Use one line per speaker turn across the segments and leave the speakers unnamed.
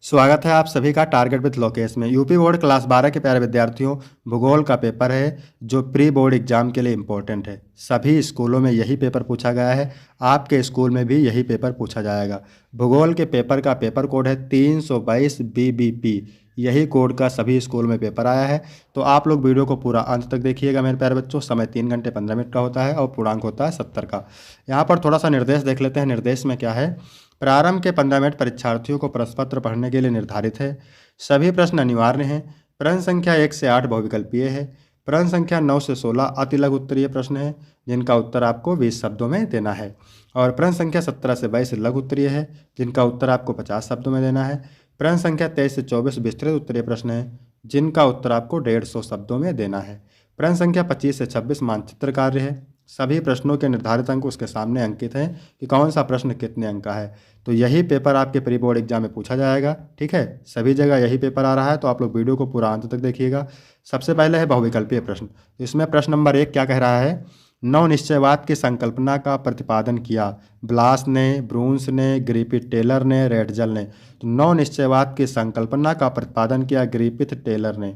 स्वागत है आप सभी का टारगेट विद लोकेश में। यूपी बोर्ड क्लास 12 के प्यारे विद्यार्थियों, भूगोल का पेपर है जो प्री बोर्ड एग्जाम के लिए इम्पोर्टेंट है। सभी स्कूलों में यही पेपर पूछा गया है, आपके स्कूल में भी यही पेपर पूछा जाएगा। भूगोल के पेपर का पेपर कोड है 322 BBP। यही कोड का सभी स्कूल में पेपर आया है। तो आप लोग वीडियो को पूरा अंत तक देखिएगा मेरे प्यारे बच्चों। समय 3 घंटे 15 मिनट का होता है और पूर्णांक होता है 70 का। यहाँ पर थोड़ा सा निर्देश देख लेते हैं। निर्देश में क्या है? प्रारंभ के 15 मिनट परीक्षार्थियों को प्रश्न पत्र पढ़ने के लिए निर्धारित है। सभी प्रश्न अनिवार्य हैं। प्रश्न संख्या 1 से 8 बहुविकल्पीय है। प्रश्न संख्या 9 से 16 अति लघु उत्तरीय प्रश्न है, जिनका उत्तर आपको 20 शब्दों में देना है। और प्रश्न संख्या 17 से 22 लघु उत्तरीय है, जिनका उत्तर आपको 50 शब्दों में देना है। प्रश्न संख्या 23 से 24 विस्तृत उत्तरीय प्रश्न है, जिनका उत्तर आपको 150 शब्दों में देना है। प्रश्न संख्या 25 से 26 मानचित्र कार्य है। सभी प्रश्नों के निर्धारित अंक उसके सामने अंकित हैं कि कौन सा प्रश्न कितने अंक का है। तो यही पेपर आपके प्री बोर्ड एग्जाम में पूछा जाएगा। ठीक है, सभी जगह यही पेपर आ रहा है, तो आप लोग वीडियो को पूरा अंत तक देखिएगा। सबसे पहले है बहुविकल्पीय प्रश्न। तो इसमें प्रश्न नंबर 1 क्या कह रहा है? नौ निश्चयवाद की संकल्पना का प्रतिपादन किया ब्लास ने, ब्रूंस ने, ग्रिफिथ टेलर ने, रेडजल ने। तो नौ निश्चयवाद की संकल्पना का प्रतिपादन किया ग्रिफिथ टेलर ने।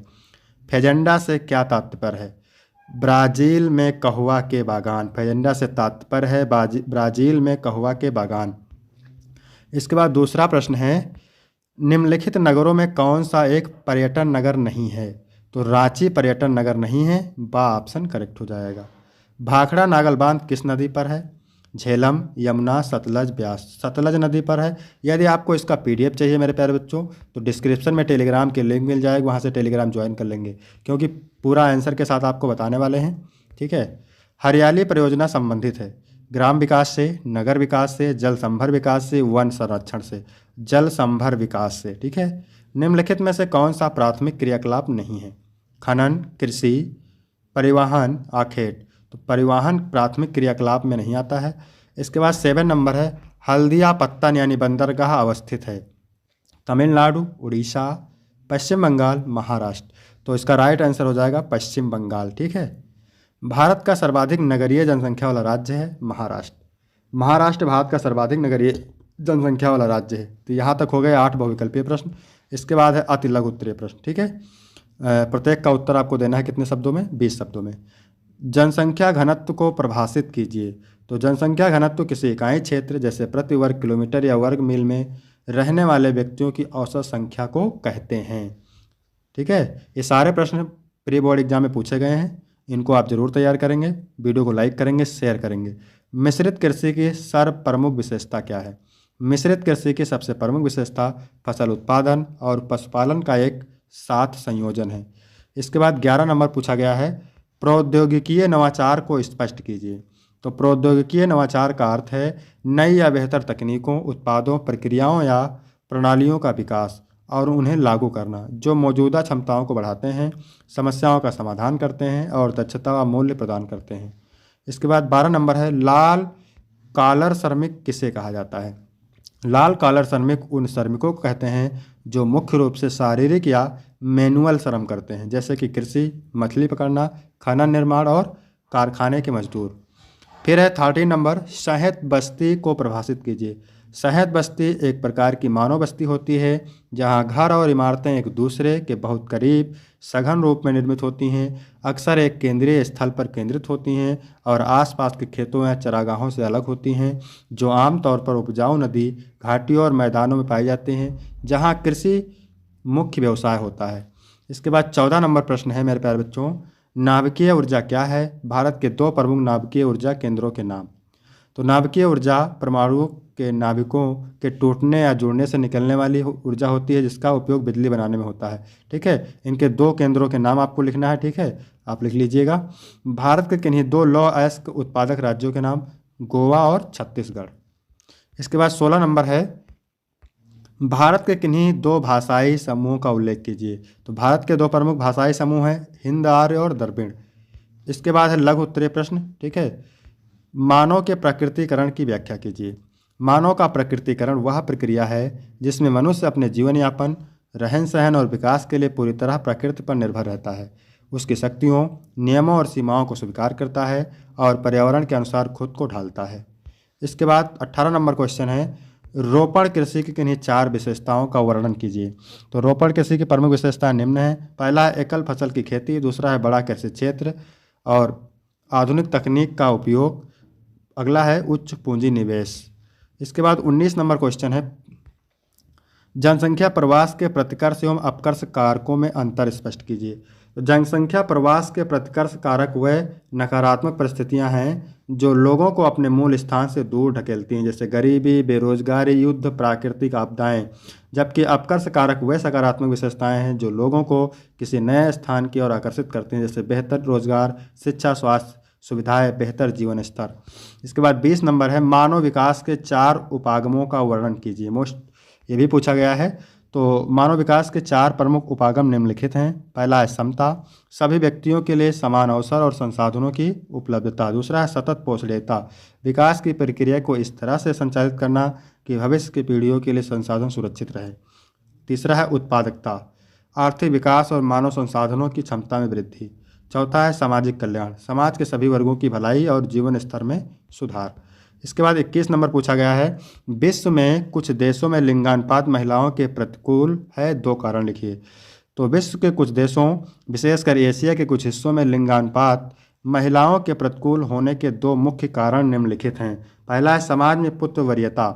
फेजेंडा से क्या तात्पर्य है? ब्राज़ील में कहुआ के बागान। फेजेंडा से तात्पर्य है ब्राज़ील में कहुआ के बागान। इसके बाद दूसरा प्रश्न है, निम्नलिखित नगरों में कौन सा एक पर्यटन नगर नहीं है? तो रांची पर्यटन नगर नहीं है, बा ऑप्शन करेक्ट हो जाएगा। भाखड़ा नागल बांध किस नदी पर है? झेलम, यमुना, सतलज, ब्यास। सतलज नदी पर है। यदि आपको इसका PDF चाहिए मेरे प्यारे बच्चों, तो डिस्क्रिप्शन में टेलीग्राम के लिंक मिल जाएगा, वहाँ से टेलीग्राम ज्वाइन कर लेंगे, क्योंकि पूरा आंसर के साथ आपको बताने वाले हैं। ठीक है। हरियाली परियोजना संबंधित है ग्राम विकास से, नगर विकास से, जल संभर विकास से, वन संरक्षण से। जल संभर विकास से। ठीक है। निम्नलिखित में से कौन सा प्राथमिक क्रियाकलाप नहीं है? खनन, कृषि, परिवहन, आखेट। तो परिवहन प्राथमिक क्रियाकलाप में नहीं आता है। इसके बाद 7 नंबर है, हल्दिया पत्तन यानी बंदरगाह अवस्थित है तमिलनाडु, उड़ीसा, पश्चिम बंगाल, महाराष्ट्र। तो इसका राइट आंसर हो जाएगा पश्चिम बंगाल। ठीक है। भारत का सर्वाधिक नगरीय जनसंख्या वाला राज्य है महाराष्ट्र। महाराष्ट्र भारत का सर्वाधिक नगरीय जनसंख्या वाला राज्य है। तो यहाँ तक हो गए 8 बहुविकल्पीय प्रश्न। इसके बाद है अति लघु उत्तरीय प्रश्न। ठीक है। प्रत्येक का उत्तर आपको देना है कितने शब्दों में? 20 शब्दों में। जनसंख्या घनत्व को परिभाषित कीजिए। तो जनसंख्या घनत्व किसी इकाई क्षेत्र जैसे प्रति वर्ग किलोमीटर या वर्ग मील में रहने वाले व्यक्तियों की औसत संख्या को कहते हैं। ठीक है। ये सारे प्रश्न प्री बोर्ड एग्जाम में पूछे गए हैं, इनको आप जरूर तैयार करेंगे। वीडियो को लाइक करेंगे, शेयर करेंगे। मिश्रित कृषि की सर्व प्रमुख विशेषता क्या है? मिश्रित कृषि की सबसे प्रमुख विशेषता फसल उत्पादन और पशुपालन का एक साथ संयोजन है। इसके बाद 11 नंबर पूछा गया है, प्रौद्योगिकीय नवाचार को स्पष्ट कीजिए। तो प्रौद्योगिकीय नवाचार का अर्थ है नई या बेहतर तकनीकों, उत्पादों, प्रक्रियाओं या प्रणालियों का विकास और उन्हें लागू करना, जो मौजूदा क्षमताओं को बढ़ाते हैं, समस्याओं का समाधान करते हैं और दक्षता व मूल्य प्रदान करते हैं। इसके बाद 12 नंबर है, लाल कॉलर श्रमिक किसे कहा जाता है? लाल कॉलर श्रमिक उन श्रमिकों को कहते हैं जो मुख्य रूप से शारीरिक या मैनुअल श्रम करते हैं, जैसे कि कृषि, मछली पकड़ना, खनन निर्माण और कारखाने के मजदूर। फिर है 13 नंबर, शहद बस्ती को परिभाषित कीजिए। शहद बस्ती एक प्रकार की मानव बस्ती होती है जहां घर और इमारतें एक दूसरे के बहुत करीब सघन रूप में निर्मित होती हैं, अक्सर एक केंद्रीय स्थल पर केंद्रित होती हैं और आसपास के खेतों या चरागाहों से अलग होती हैं, जो आमतौर पर उपजाऊ नदी, घाटियों और मैदानों में पाई जाती हैं, जहां कृषि मुख्य व्यवसाय होता है। इसके बाद 14 नंबर प्रश्न है मेरे प्यारे बच्चों, नाभिकीय ऊर्जा क्या है? भारत के 2 प्रमुख नाभिकीय ऊर्जा केंद्रों के नाम। तो नाभिकीय ऊर्जा परमाणु के नाभिकों के टूटने या जुड़ने से निकलने वाली ऊर्जा होती है, जिसका उपयोग बिजली बनाने में होता है। ठीक है। इनके 2 केंद्रों के नाम आपको लिखना है। ठीक है, आप लिख लीजिएगा। भारत के किन्हीं 2 लौह अयस्क उत्पादक राज्यों के नाम, गोवा और छत्तीसगढ़। इसके बाद 16 नंबर है, भारत के किन्हीं 2 भाषाई समूहों का उल्लेख कीजिए। तो भारत के 2 प्रमुख भाषाई समूह हैं हिंद आर्य और द्रविड़। इसके बाद है लघु उत्तरीय प्रश्न। ठीक है। मानव के प्रकृतिकरण की व्याख्या कीजिए। मानव का प्रकृतिकरण वह प्रक्रिया है जिसमें मनुष्य अपने जीवन यापन, रहन सहन और विकास के लिए पूरी तरह प्रकृति पर निर्भर रहता है, उसकी शक्तियों, नियमों और सीमाओं को स्वीकार करता है और पर्यावरण के अनुसार खुद को ढालता है। इसके बाद 18 नंबर क्वेश्चन है, रोपण कृषि की किन्हीं 4 विशेषताओं का वर्णन कीजिए। तो रोपण कृषि की प्रमुख विशेषताएं निम्न हैं। पहला है एकल फसल की खेती, दूसरा है बड़ा कृषि क्षेत्र और आधुनिक तकनीक का उपयोग, अगला है उच्च पूंजी निवेश। इसके बाद 19 नंबर क्वेश्चन है, जनसंख्या प्रवास के प्रतिकर्ष एवं अपकर्ष कारकों में अंतर स्पष्ट कीजिए। तो जनसंख्या प्रवास के प्रतिकर्ष कारक वह नकारात्मक परिस्थितियां हैं जो लोगों को अपने मूल स्थान से दूर ढकेलती हैं, जैसे गरीबी, बेरोजगारी, युद्ध, प्राकृतिक आपदाएं। जबकि अपकर्ष कारक वह सकारात्मक विशेषताएं हैं जो लोगों को किसी नए स्थान की ओर आकर्षित करती हैं, जैसे बेहतर रोजगार, शिक्षा, स्वास्थ्य सुविधाएं, बेहतर जीवन स्तर। इसके बाद 20 नंबर है, मानव विकास के 4 उपागमों का वर्णन कीजिए। ये भी पूछा गया है। तो मानव विकास के 4 प्रमुख उपागम निम्नलिखित हैं। पहला है समता, सभी व्यक्तियों के लिए समान अवसर और संसाधनों की उपलब्धता। दूसरा है सतत पोषणीयता, विकास की प्रक्रिया को इस तरह से संचालित करना कि भविष्य की पीढ़ियों के लिए संसाधन सुरक्षित रहे। तीसरा है उत्पादकता, आर्थिक विकास और मानव संसाधनों की क्षमता में वृद्धि। चौथा है सामाजिक कल्याण, समाज के सभी वर्गों की भलाई और जीवन स्तर में सुधार। इसके बाद 21 नंबर पूछा गया है, विश्व में कुछ देशों में लिंगानुपात महिलाओं के प्रतिकूल है, 2 कारण लिखिए। तो विश्व के कुछ देशों, विशेषकर एशिया के कुछ हिस्सों में लिंगानुपात महिलाओं के प्रतिकूल होने के 2 मुख्य कारण निम्नलिखित हैं। पहला है समाज में पुत्र वरीयता,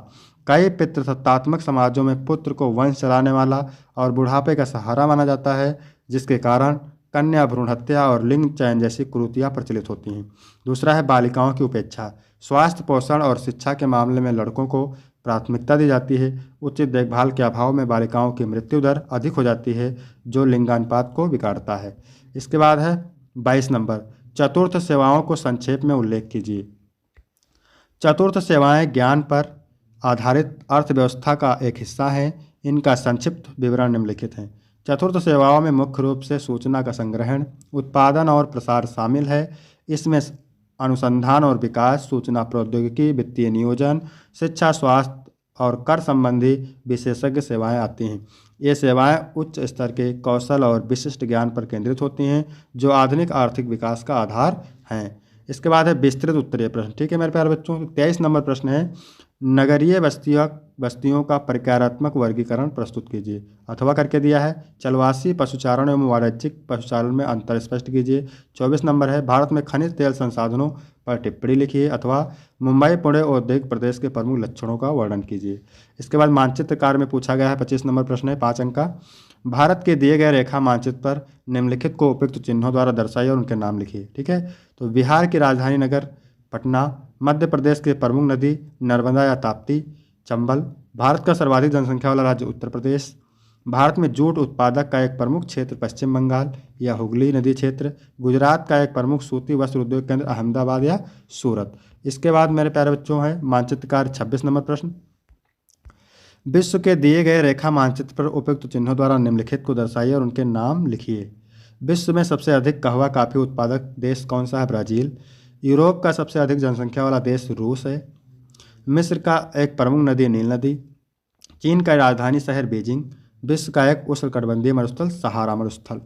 कई पितृसत्तात्मक समाजों में पुत्र को वंश चलाने वाला और बुढ़ापे का सहारा माना जाता है, जिसके कारण कन्या भ्रूण हत्या और लिंग चयन जैसी कुरीतियां प्रचलित होती हैं। दूसरा है बालिकाओं की उपेक्षा, स्वास्थ्य, पोषण और शिक्षा के मामले में लड़कों को प्राथमिकता दी जाती है। उचित देखभाल के अभाव में बालिकाओं की मृत्यु दर अधिक हो जाती है, जो लिंगानुपात को बिगाड़ता है। इसके बाद है 22 नंबर, चतुर्थ सेवाओं को संक्षेप में उल्लेख कीजिए। चतुर्थ सेवाएं ज्ञान पर आधारित अर्थव्यवस्था का एक हिस्सा हैं। इनका संक्षिप्त विवरण निम्नलिखित हैं। चतुर्थ सेवाओं में मुख्य रूप से सूचना का संग्रहण, उत्पादन और प्रसार शामिल है। इसमें अनुसंधान और विकास, सूचना प्रौद्योगिकी, वित्तीय नियोजन, शिक्षा, स्वास्थ्य और कर संबंधी विशेषज्ञ सेवाएं आती हैं। ये सेवाएं उच्च स्तर के कौशल और विशिष्ट ज्ञान पर केंद्रित होती हैं, जो आधुनिक आर्थिक विकास का आधार हैं। इसके बाद है विस्तृत उत्तरीय प्रश्न। ठीक है मेरे प्यारे बच्चों, 23 नंबर प्रश्न है, नगरीय बस्तियों का प्रकारात्मक वर्गीकरण प्रस्तुत कीजिए। अथवा करके दिया है, चलवासी पशुचारण एवं वाणिज्यिक पशुचारण में अंतर स्पष्ट कीजिए। 24 नंबर है, भारत में खनिज तेल संसाधनों पर टिप्पणी लिखिए। अथवा मुंबई पुणे औद्योगिक प्रदेश के प्रमुख लक्षणों का वर्णन कीजिए। इसके बाद मानचित्रकार में पूछा गया है, 25 नंबर प्रश्न है, 5 अंक का, भारत के दिए गए रेखा मानचित्र पर निम्नलिखित को उपयुक्त चिन्हों द्वारा दर्शाइए और उनके नाम लिखिए। ठीक है, तो बिहार की राजधानी नगर पटना, मध्य प्रदेश की प्रमुख नदी नर्मदा या ताप्ती, चंबल, भारत का सर्वाधिक जनसंख्या वाला राज्य उत्तर प्रदेश, भारत में जूट उत्पादक का एक प्रमुख क्षेत्र पश्चिम बंगाल या हुगली नदी क्षेत्र, गुजरात का एक प्रमुख सूती वस्त्र उद्योग केंद्र अहमदाबाद या सूरत। इसके बाद मेरे प्यारे बच्चों है मानचित्रकार, 26 नंबर प्रश्न, विश्व के दिए गए रेखा मानचित्र पर उपयुक्त चिन्हों द्वारा निम्नलिखित को दर्शाइए और उनके नाम लिखिए। विश्व में सबसे अधिक कहवा काफ़ी उत्पादक देश कौन सा है? ब्राज़ील। यूरोप का सबसे अधिक जनसंख्या वाला देश रूस है। मिस्र का एक प्रमुख नदी नील नदी। चीन का राजधानी शहर बीजिंग। विश्व का एक उष्णकटिबंधीय मरुस्थल सहारा मरुस्थल।